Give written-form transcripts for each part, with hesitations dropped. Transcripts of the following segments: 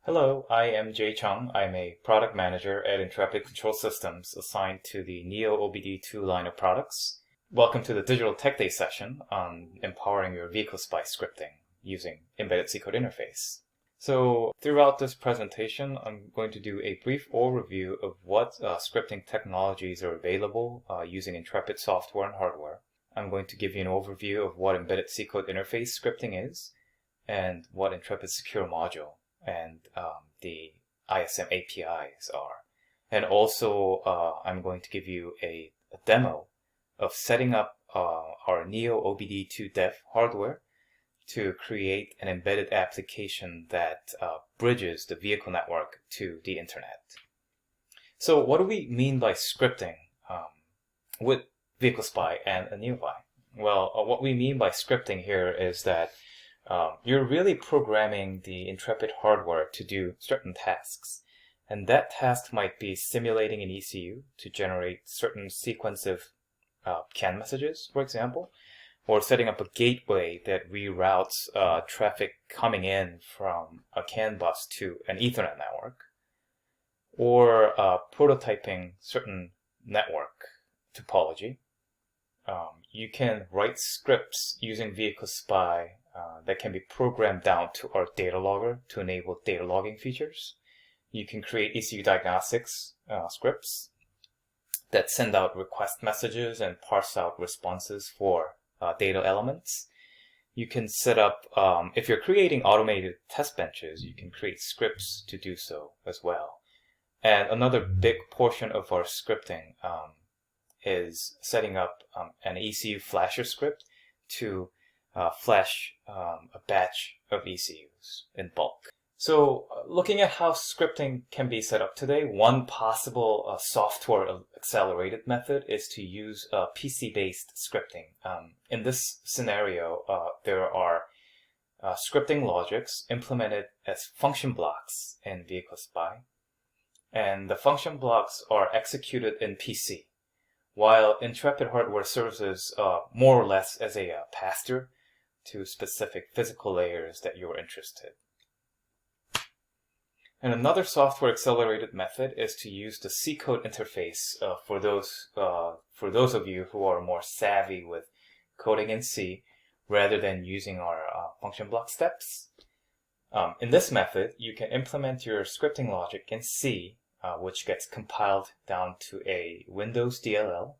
Hello, I am Jay Chung. I'm a product manager at Intrepid Control Systems assigned to the neoOBD2 line of products. Welcome to the Digital Tech Day session on empowering your vehicle spy scripting using embedded C code interface. So throughout this presentation, I'm going to do a brief overview of what scripting technologies are available using Intrepid software and hardware. I'm going to give you an overview of what embedded C code interface scripting is and what Intrepid Secure Module and the ISM APIs are. And also, I'm going to give you a demo of setting up our neoOBD2 dev hardware to create an embedded application that bridges the vehicle network to the internet. So what do we mean by scripting with Vehicle Spy and a neoVI? Well, what we mean by scripting here is that you're really programming the Intrepid hardware to do certain tasks. And that task might be simulating an ECU to generate certain sequence of CAN messages, for example, or setting up a gateway that reroutes traffic coming in from a CAN bus to an Ethernet network, or prototyping certain network topology. You can write scripts using Vehicle Spy that can be programmed down to our data logger to enable data logging features. You can create ECU diagnostics scripts that send out request messages and parse out responses for data elements. You can set up, if you're creating automated test benches, you can create scripts to do so as well. And another big portion of our scripting is setting up an ECU flasher script to flash a batch of ECUs in bulk. So looking at how scripting can be set up today, one possible software accelerated method is to use PC-based scripting. In this scenario, there are scripting logics implemented as function blocks in Vehicle Spy, and the function blocks are executed in PC, while Intrepid hardware serves as more or less as a pass-through to specific physical layers that you're interested. And another software accelerated method is to use the C code interface for those of you who are more savvy with coding in C rather than using our function block steps. In this method, you can implement your scripting logic in C, which gets compiled down to a Windows DLL,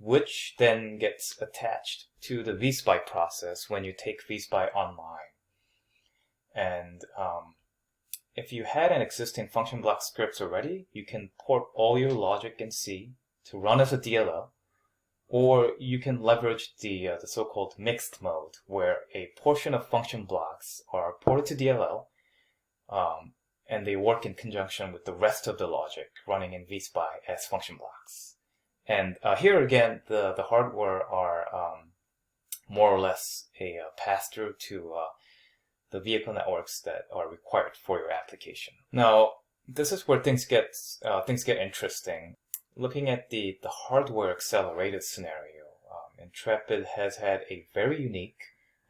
which then gets attached to the vSpy process when you take vSpy online. And if you had an existing function block scripts already, you can port all your logic in C to run as a DLL, or you can leverage the so-called mixed mode, where a portion of function blocks are ported to DLL, and they work in conjunction with the rest of the logic running in vSpy as function blocks. And here again, the hardware are more or less a pass-through to the vehicle networks that are required for your application. Now, this is where things get interesting. Looking at the hardware accelerated scenario, Intrepid has had a very unique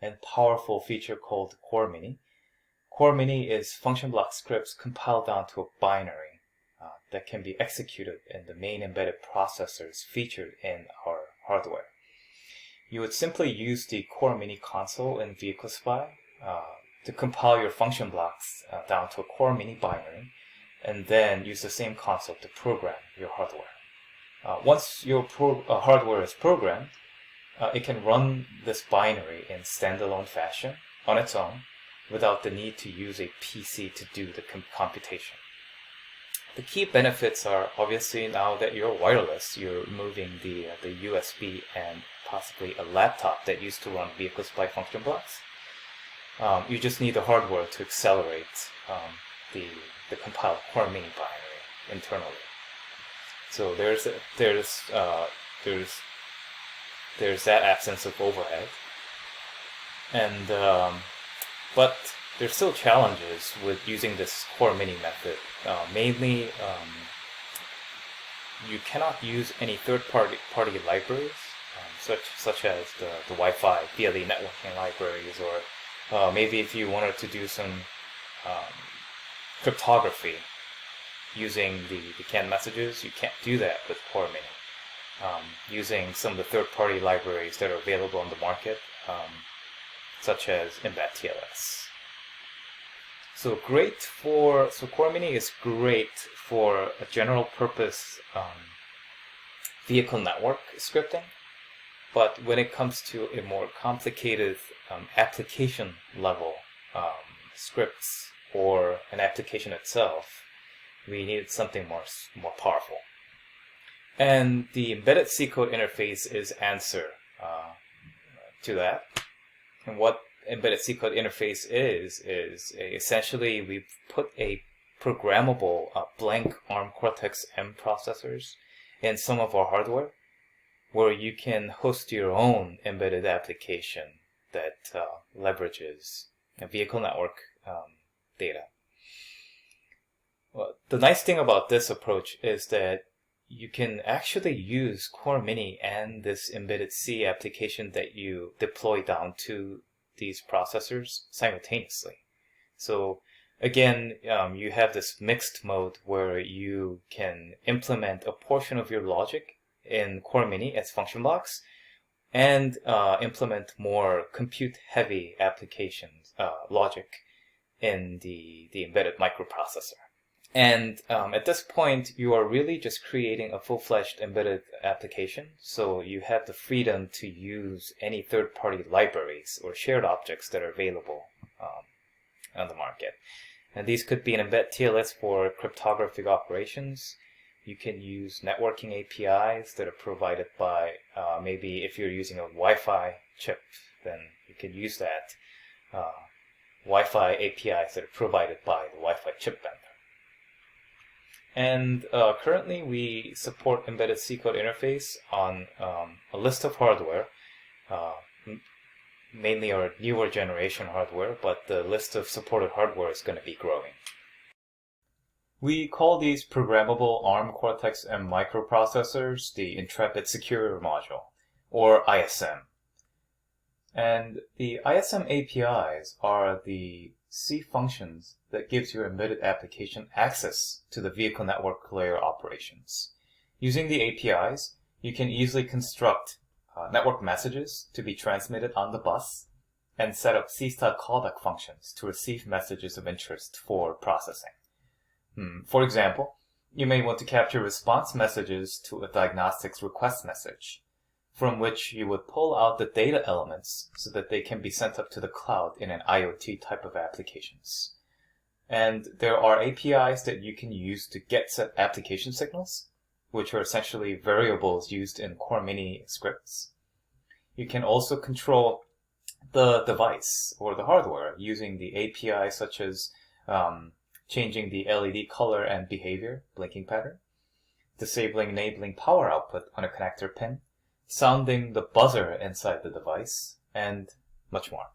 and powerful feature called CoreMini. CoreMini is function block scripts compiled down to a binary that can be executed in the main embedded processors featured in our hardware. You would simply use the CoreMini console in Vehicle Spy to compile your function blocks down to a CoreMini binary, and then use the same console to program your hardware. Once your hardware is programmed, it can run this binary in standalone fashion on its own without the need to use a PC to do the computation. The key benefits are obviously now that you're wireless, you're removing the USB and possibly a laptop that used to run Vehicle Spy function blocks. You just need the hardware to accelerate the compiled CoreMini binary internally. So there's that absence of overhead, and but there's still challenges with using this CoreMini method. Mainly, you cannot use any third-party libraries, such as the Wi-Fi, BLE networking libraries, or maybe if you wanted to do some cryptography using the canned messages. You can't do that with CoreMini. Using some of the third-party libraries that are available on the market, such as embed So CoreMini is great for a general purpose vehicle network scripting, but when it comes to a more complicated application level scripts or an application itself, we needed something more powerful. And the embedded C code interface is answer to that. And what embedded C code interface is essentially we've put a programmable blank ARM Cortex-M processors in some of our hardware, where you can host your own embedded application that leverages a vehicle network data. Well, the nice thing about this approach is that you can actually use CoreMini and this embedded C application that you deploy down to these processors simultaneously. So again, you have this mixed mode where you can implement a portion of your logic in CoreMini as function blocks and implement more compute-heavy applications logic in the embedded microprocessor. And at this point, you are really just creating a full-fledged embedded application. So you have the freedom to use any third-party libraries or shared objects that are available on the market. And these could be an embed TLS for cryptographic operations. You can use networking APIs that are provided by, maybe if you're using a Wi-Fi chip, then you can use that. Wi-Fi APIs that are provided by the Wi-Fi chip vendor. And currently we support embedded C code interface on a list of hardware, mainly our newer generation hardware, but the list of supported hardware is going to be growing. We call these programmable ARM Cortex-M microprocessors the Intrepid Secure Module, or ISM. And the ISM APIs are the C functions that gives your embedded application access to the vehicle network layer operations. Using the APIs, you can easily construct network messages to be transmitted on the bus and set up C-style callback functions to receive messages of interest for processing. For example, you may want to capture response messages to a diagnostics request message, from which you would pull out the data elements so that they can be sent up to the cloud in an IoT type of applications. And there are APIs that you can use to get set application signals, which are essentially variables used in CoreMini scripts. You can also control the device or the hardware using the API such as changing the LED color and behavior, blinking pattern, disabling and enabling power output on a connector pin, sounding the buzzer inside the device, and much more.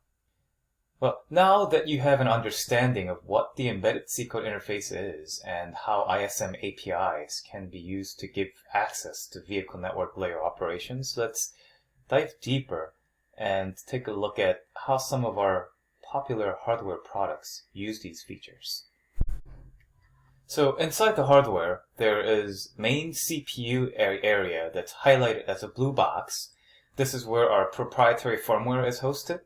Well, now that you have an understanding of what the embedded C code interface is and how ISM APIs can be used to give access to vehicle network layer operations, let's dive deeper and take a look at how some of our popular hardware products use these features. So inside the hardware, there is main CPU area that's highlighted as a blue box. This is where our proprietary firmware is hosted,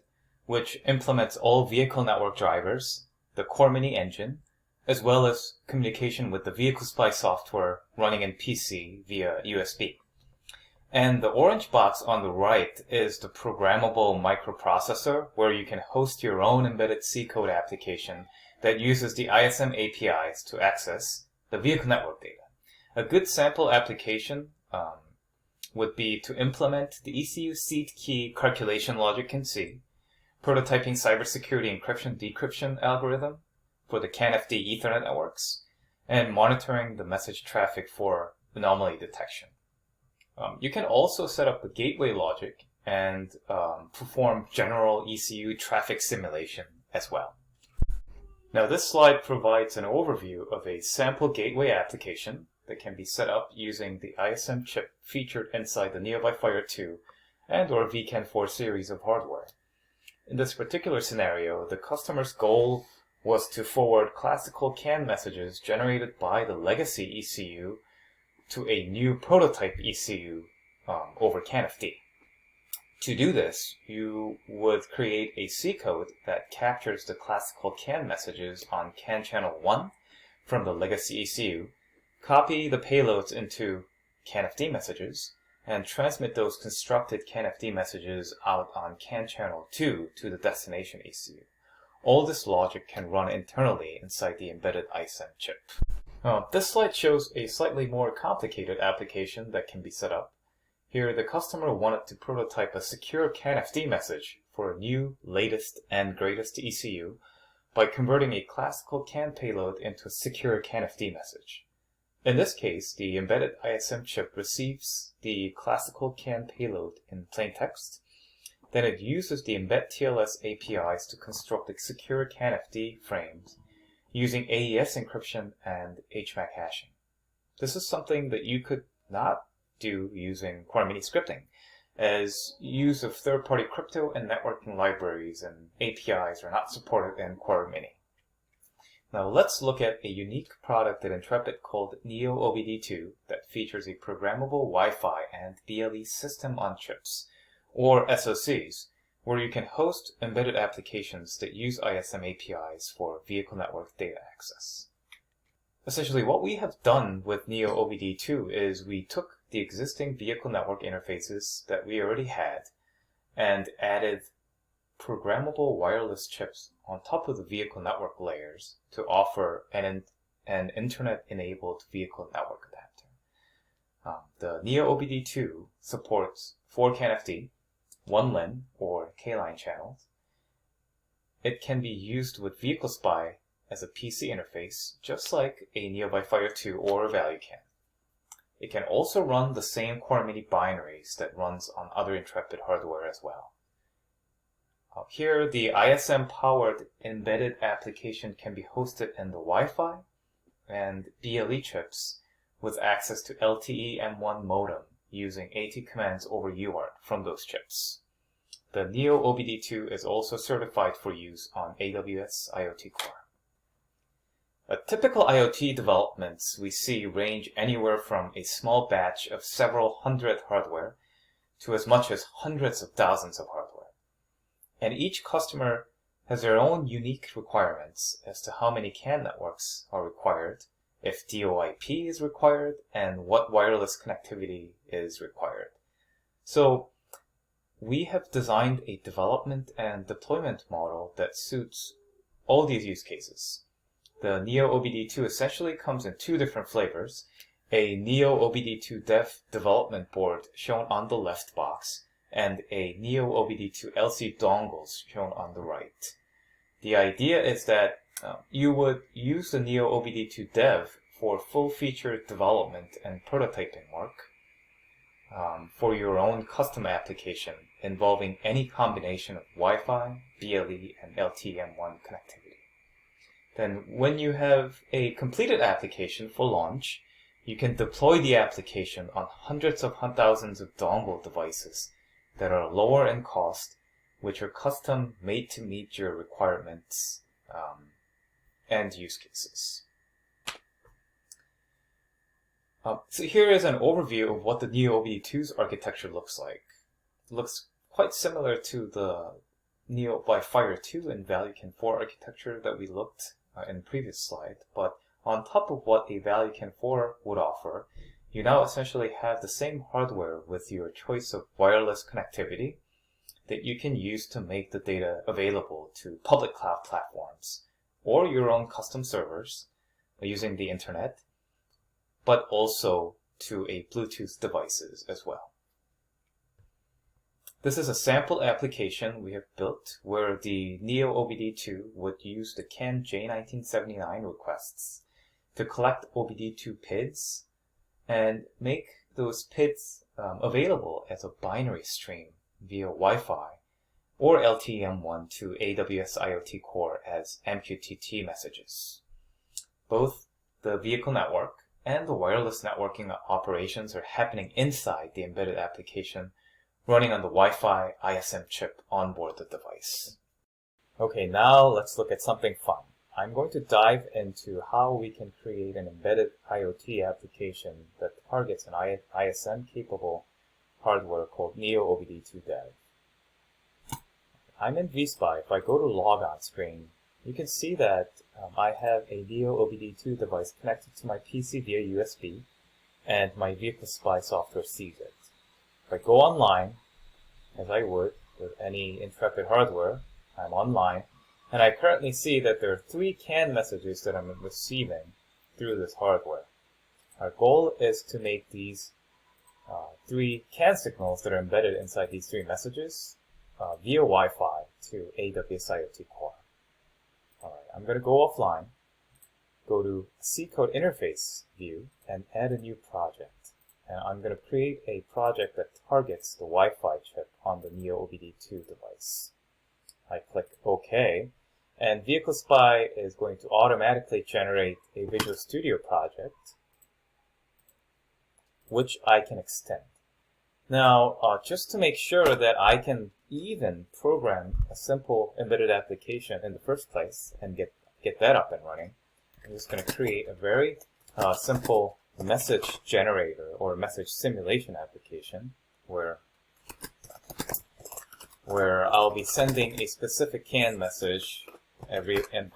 which implements all vehicle network drivers, the CoreMini engine, as well as communication with the Vehicle Spy software running in PC via USB. And the orange box on the right is the programmable microprocessor, where you can host your own embedded C code application that uses the ISM APIs to access the vehicle network data. A good sample application would be to implement the ECU seed key calculation logic in C, prototyping cybersecurity encryption-decryption algorithm for the KFD Ethernet networks, and monitoring the message traffic for anomaly detection. You can also set up the gateway logic and perform general ECU traffic simulation as well. Now this slide provides an overview of a sample gateway application that can be set up using the ISM chip featured inside the neoVI Fire 2 and or VCAN 4 series of hardware. In this particular scenario, the customer's goal was to forward classical CAN messages generated by the legacy ECU to a new prototype ECU over KFD. To do this, you would create a C code that captures the classical CAN messages on CAN channel 1 from the legacy ECU, copy the payloads into KFD messages, and transmit those constructed KFD messages out on CAN channel 2 to the destination ECU. All this logic can run internally inside the embedded ISM chip. This slide shows a slightly more complicated application that can be set up. Here, the customer wanted to prototype a secure KFD message for a new, latest, and greatest ECU by converting a classical CAN payload into a secure KFD message. In this case, the embedded ISM chip receives the classical CAN payload in plain text. Then it uses the embed TLS APIs to construct the secure KFD frames using AES encryption and HMAC hashing. This is something that you could not do using CoreMini scripting, as use of third-party crypto and networking libraries and APIs are not supported in CoreMini. Now let's look at a unique product at Intrepid called neoOBD2 that features a programmable Wi-Fi and BLE system on chips, or SoCs, where you can host embedded applications that use ISM APIs for vehicle network data access. Essentially, what we have done with neoOBD2 is we took the existing vehicle network interfaces that we already had and added programmable wireless chips on top of the vehicle network layers to offer an internet-enabled vehicle network adapter. The neoOBD2 supports 4 KFD, 1 LIN or K-line channels. It can be used with VehicleSpy as a PC interface, just like a neoVI Fire 2 or a Value can. It can also run the same CoreMini binaries that runs on other Intrepid hardware as well. Here, the ISM-powered embedded application can be hosted in the Wi-Fi and BLE chips with access to LTE M1 modem using AT commands over UART from those chips. The neoOBD2 is also certified for use on AWS IoT Core. Typical IoT developments we see range anywhere from a small batch of several hundred hardware to as much as hundreds of thousands of hardware. And each customer has their own unique requirements as to how many CAN networks are required, if DOIP is required, and what wireless connectivity is required. So we have designed a development and deployment model that suits all these use cases. The neoOBD2 essentially comes in 2 different flavors, a neoOBD2 dev development board shown on the left box, and a neoOBD2 LC dongles shown on the right. The idea is that you would use the neoOBD2 dev for full-featured development and prototyping work for your own custom application involving any combination of Wi-Fi, BLE, and LTE-M1 connectivity. Then when you have a completed application for launch, you can deploy the application on hundreds of thousands of dongle devices that are lower in cost, which are custom made to meet your requirements and use cases. So here is an overview of what the neoOBD2's architecture looks like. It looks quite similar to the neoVI Fire 2 and Value can 4 architecture that we looked in the previous slide, but on top of what a Value can 4 would offer, you now essentially have the same hardware with your choice of wireless connectivity that you can use to make the data available to public cloud platforms or your own custom servers using the internet, but also to a Bluetooth devices as well. This is a sample application we have built where the neoOBD2 would use the CAN J1979 requests to collect OBD2 PIDs and make those PIDs available as a binary stream via Wi-Fi or LTE-M1 to AWS IoT Core as MQTT messages. Both the vehicle network and the wireless networking operations are happening inside the embedded application running on the Wi-Fi ISM chip on board the device. Okay, now let's look at something fun. I'm going to dive into how we can create an embedded IoT application that targets an ISM-capable hardware called neoOBD2 Dev. I'm in vSpy. If I go to Logon screen, you can see that I have a neoOBD2 device connected to my PC via USB, and my VehicleSpy software sees it. If I go online, as I would with any Intrepid hardware, I'm online, and I currently see that there are 3 CAN messages that I'm receiving through this hardware. Our goal is to make these 3 CAN signals that are embedded inside these 3 messages via Wi-Fi to AWS IoT Core. Alright, I'm going to go offline, go to C code interface view, and add a new project. And I'm going to create a project that targets the Wi-Fi chip on the neoOBD2 device. I click OK, and VehicleSpy is going to automatically generate a Visual Studio project, which I can extend. Now, just to make sure that I can even program a simple embedded application in the first place and get that up and running, I'm just going to create a very simple message generator or message simulation application where I'll be sending a specific CAN message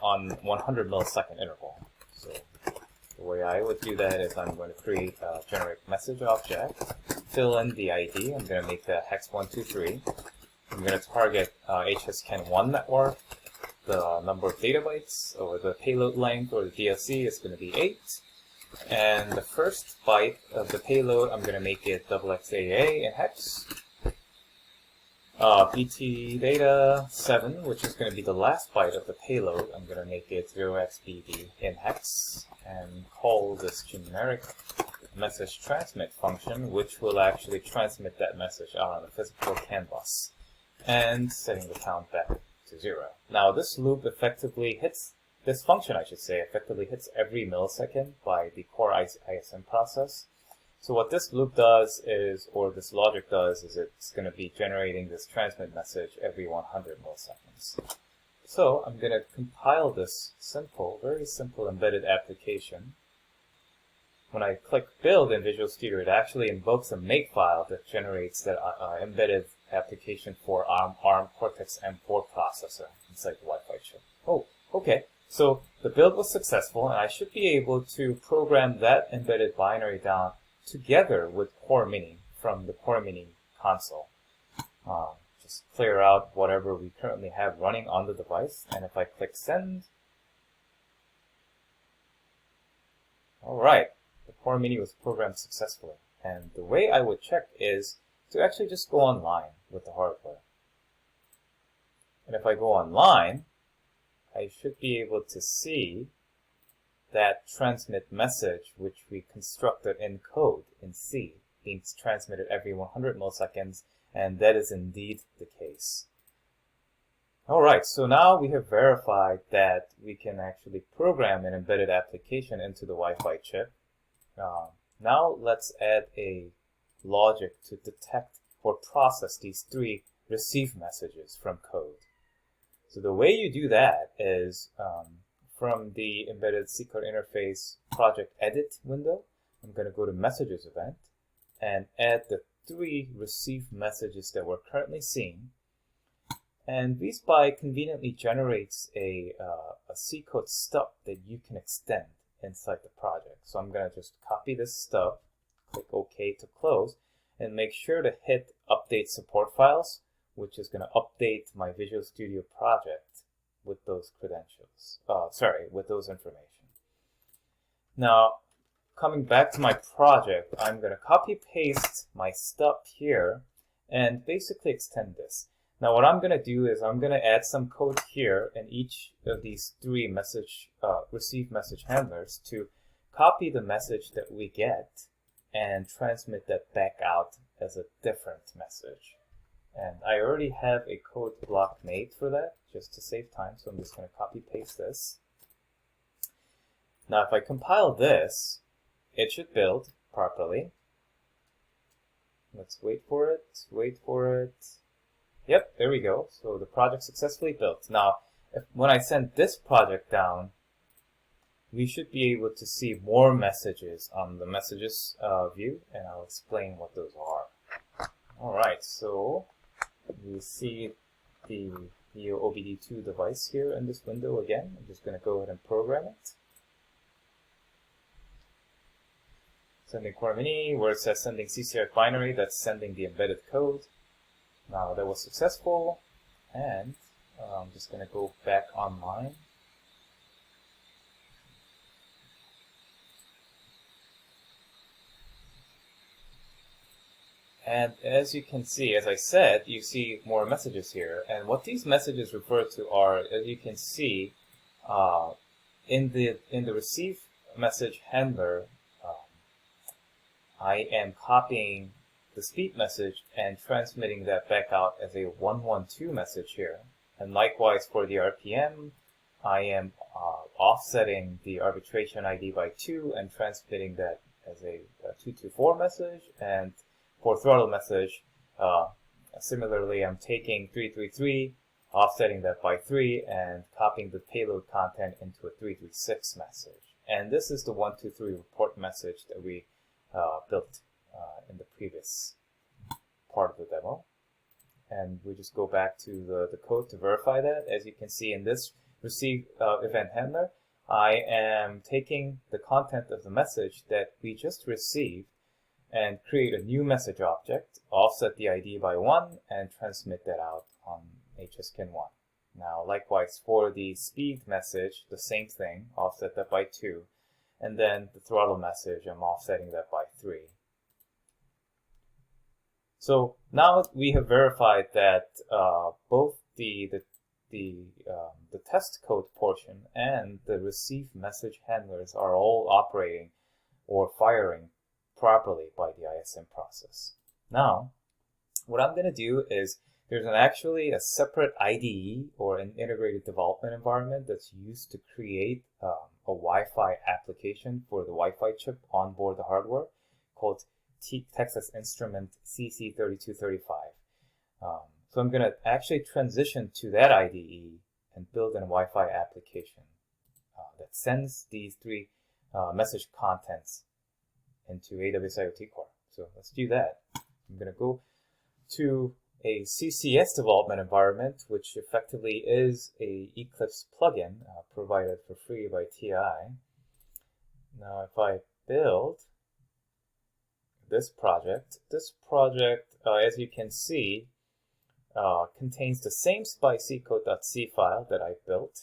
on 100 millisecond interval. So the way I would do that is I'm going to create a generate message object, fill in the ID. I'm going to make that hex 123. I'm going to target HSCAN1 network. The number of data bytes or the payload length or the DLC is going to be 8. And the first byte of the payload, I'm going to make it XXAA in hex. BT data 7, which is going to be the last byte of the payload, I'm going to make it 0xBD in hex. And call this generic message transmit function, which will actually transmit that message out on the physical CAN bus. And setting the count back to 0. Now this loop effectively hits, this function I should say, effectively hits every millisecond by the core ISM process. So what this loop does is, or this logic does, is it's going to be generating this transmit message every 100 milliseconds. So I'm going to compile this simple, very simple embedded application. When I click build in Visual Studio, it actually invokes a makefile that generates that embedded application for ARM Cortex-M4 processor inside the Wi-Fi chip. Oh, okay. So the build was successful, and I should be able to program that embedded binary down together with CoreMini from the CoreMini console. Just clear out whatever we currently have running on the device, and if I click send, alright, the CoreMini was programmed successfully. And the way I would check is to actually just go online with the hardware. And if I go online, I should be able to see that transmit message, which we constructed in code in C, being transmitted every 100 milliseconds, and that is indeed the case. Alright, so now we have verified that we can actually program an embedded application into the Wi-Fi chip. Now let's add a logic to detect or process these 3 receive messages from code. So the way you do that is from the embedded C code interface project edit window, I'm going to go to messages event and add the 3 receive messages that we're currently seeing. And vSpy conveniently generates a C code stub that you can extend inside the project. So I'm going to just copy this stub, click OK to close, and make sure to hit update support files, which is going to update my Visual Studio project with those credentials. With those information. Now, coming back to my project, I'm going to copy paste my stub here and basically extend this. Now what I'm going to do is I'm going to add some code here in each of these 3 receive message handlers to copy the message that we get and transmit that back out as a different message. And I already have a code block made for that just to save time, so I'm just going to copy paste this. Now if I compile this, it should build properly. Let's wait for it. Yep, there we go. So the project successfully built. Now, when I send this project down we should be able to see more messages on the messages view, and I'll explain what those are. Alright, so you see the neoOBD2 device here in this window again. I'm just going to go ahead and program it. Sending CoreMini, where it says sending CCIF binary, that's sending the embedded code. Now that was successful, and I'm just going to go back online. And as you can see, as I said, you see more messages here. And what these messages refer to are, as you can see, in the receive message handler, I am copying the speed message and transmitting that back out as a 112 message here. And likewise for the RPM, I am offsetting the arbitration ID by 2 and transmitting that as a 224 message. And for throttle message, similarly, I'm taking 333, offsetting that by 3, and copying the payload content into a 336 message. And this is the 123 report message that we built in the previous part of the demo. And we just go back to the code to verify that. As you can see in this receive event handler, I am taking the content of the message that we just received and create a new message object, offset the ID by 1, and transmit that out on HSKIN1. Now, likewise, for the speed message, the same thing, offset that by 2. And then the throttle message, I'm offsetting that by 3. So now we have verified that both the test code portion and the receive message handlers are all operating or firing properly by the ISM process. Now, what I'm going to do is there's actually a separate IDE or an integrated development environment that's used to create a Wi-Fi application for the Wi-Fi chip on board the hardware called Texas Instrument CC3235. So I'm going to actually transition to that IDE and build a Wi-Fi application that sends these 3 message contents into AWS IoT Core. So let's do that. I'm going to go to a CCS development environment, which effectively is a Eclipse plugin provided for free by TI. Now, if I build this project, as you can see, contains the same spicecode.c file that I built.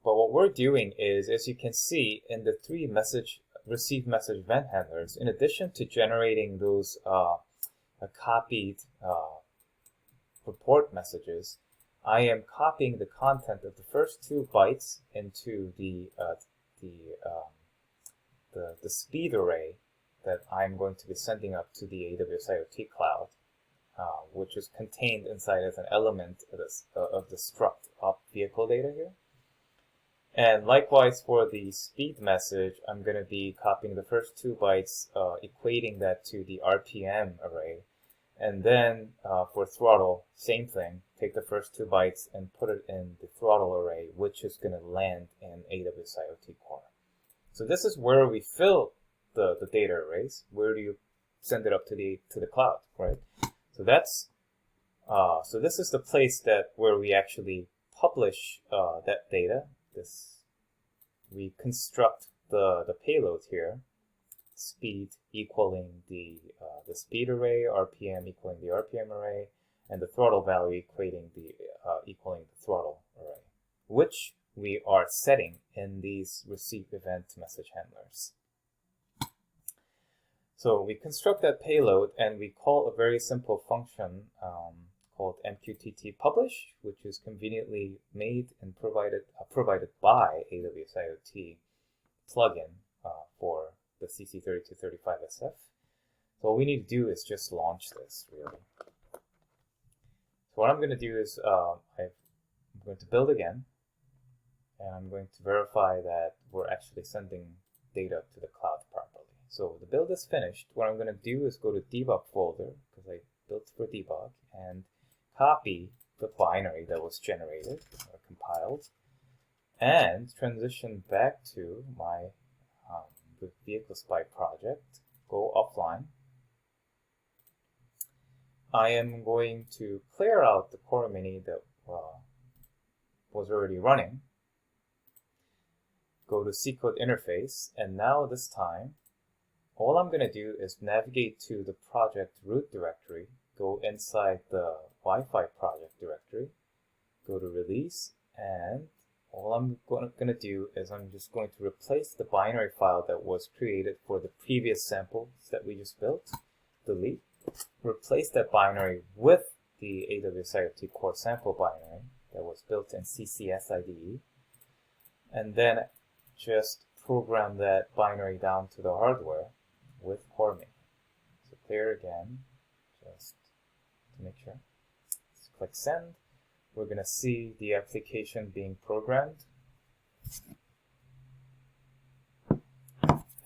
But what we're doing is, as you can see, in the 3 receive message event handlers, in addition to generating those copied report messages, I am copying the content of the first 2 bytes into the speed array that I'm going to be sending up to the AWS IoT cloud, which is contained inside as an element of the struct up vehicle data here. And likewise for the speed message, I'm going to be copying the first 2 bytes, equating that to the RPM array. And then for throttle, same thing, take the first 2 bytes and put it in the throttle array, which is going to land in AWS IoT Core. So this is where we fill the data arrays. Where do you send it up to the cloud, right? So that's so this is the place where we actually publish that data. We construct the payload here, speed equaling the speed array, RPM equaling the RPM array, and the throttle value equaling equaling the throttle array, which we are setting in these receive event message handlers. So we construct that payload and we call a very simple function called MQTT publish, which is conveniently made and provided by AWS IoT plugin for the CC3235SF. So all we need to do is just launch this, really. So what I'm going to do is I'm going to build again, and I'm going to verify that we're actually sending data to the cloud properly. So the build is finished. What I'm going to do is go to debug folder, because I built for debug, and copy the binary that was generated or compiled, and transition back to my the VehicleSpy project, go offline. I am going to clear out the CoreMini that was already running, go to C code interface, and now this time, all I'm going to do is navigate to the project root directory, go inside the Wi-Fi project directory, go to release, and all I'm going to do is I'm just going to replace the binary file that was created for the previous samples that we just built, delete, replace that binary with the AWS IoT Core sample binary that was built in CCS IDE, and then just program that binary down to the hardware with CoreMini. So clear again, just to make sure. Let's click send. We're going to see the application being programmed.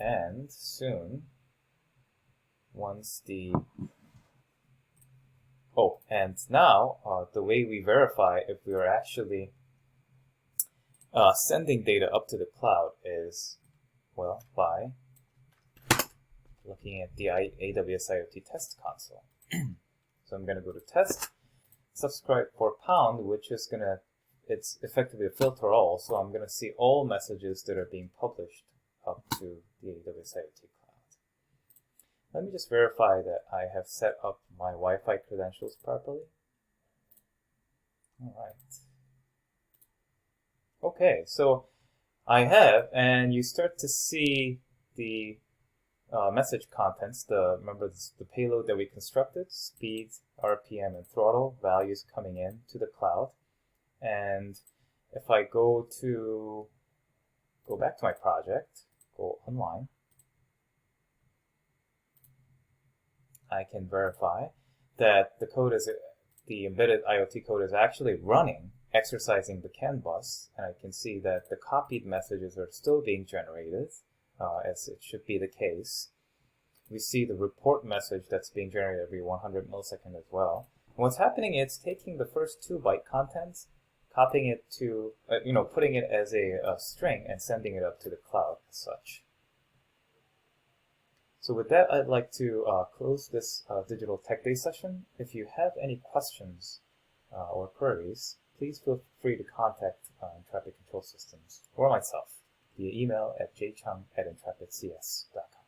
And soon, once the... Oh, and now the way we verify if we are actually sending data up to the cloud is, well, by looking at the AWS IoT test console. So I'm going to go to test, subscribe for pound, which is going to, it's effectively a filter all, so I'm going to see all messages that are being published up to the AWS IoT cloud. Let me just verify that I have set up my Wi-Fi credentials properly. All right. Okay, so I have, and you start to see the message contents, remember the payload that we constructed, speed, RPM, and throttle, values coming in to the cloud. And if I go back to my project, go online, I can verify that the embedded IoT code is actually running, exercising the CAN bus, and I can see that the copied messages are still being generated, as it should be the case. We see the report message that's being generated every 100 milliseconds as well. And what's happening is taking the first 2 byte contents, copying it to, putting it as a string and sending it up to the cloud as such. So with that, I'd like to close this Digital Tech Day session. If you have any questions or queries, please feel free to contact Intrepid Control Systems or myself via email at jchung@intrepidcs.com.